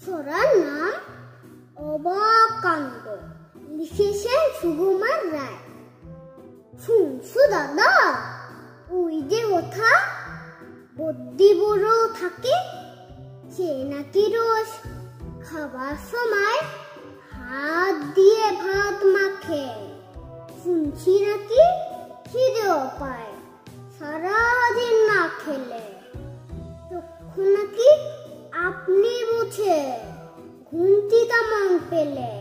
ছড়ার নাম অবাক কাণ্ড, লিখেছেন সুকুমার রায়। শুনছো দাদা, ওই যে কথা, বদ্যি বুড়ো থাকে, সে নাকি রোজ খাবার সময় হাত দিয়ে ভাত মাখে। শুনছি নাকি খিদেও পায় সারাদিন না খেলে। চক্ষু নাকি আপনি বুঝে ঘুমটি তেমন পেলে।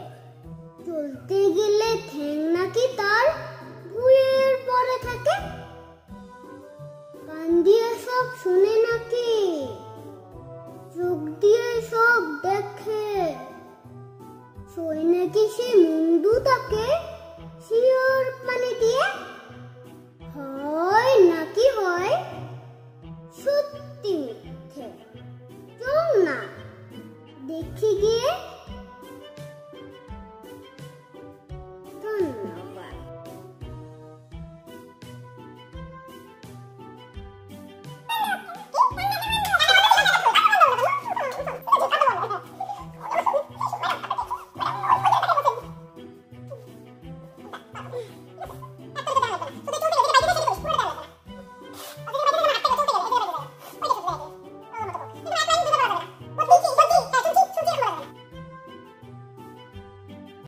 চলতে গেলে ঠ্যাং নাকি তার ভুঁইয়ের পরে থাকে। কান দিয়ে সব শুনে নাকি, চোখ দিয়ে সব দেখে। শোয় নাকি সে মুন্ডু তাকে শিওর পানি দিয়ে। হয় নাকি হয় সত্যি মিথ্যে, চল না দেখি গিয়ে।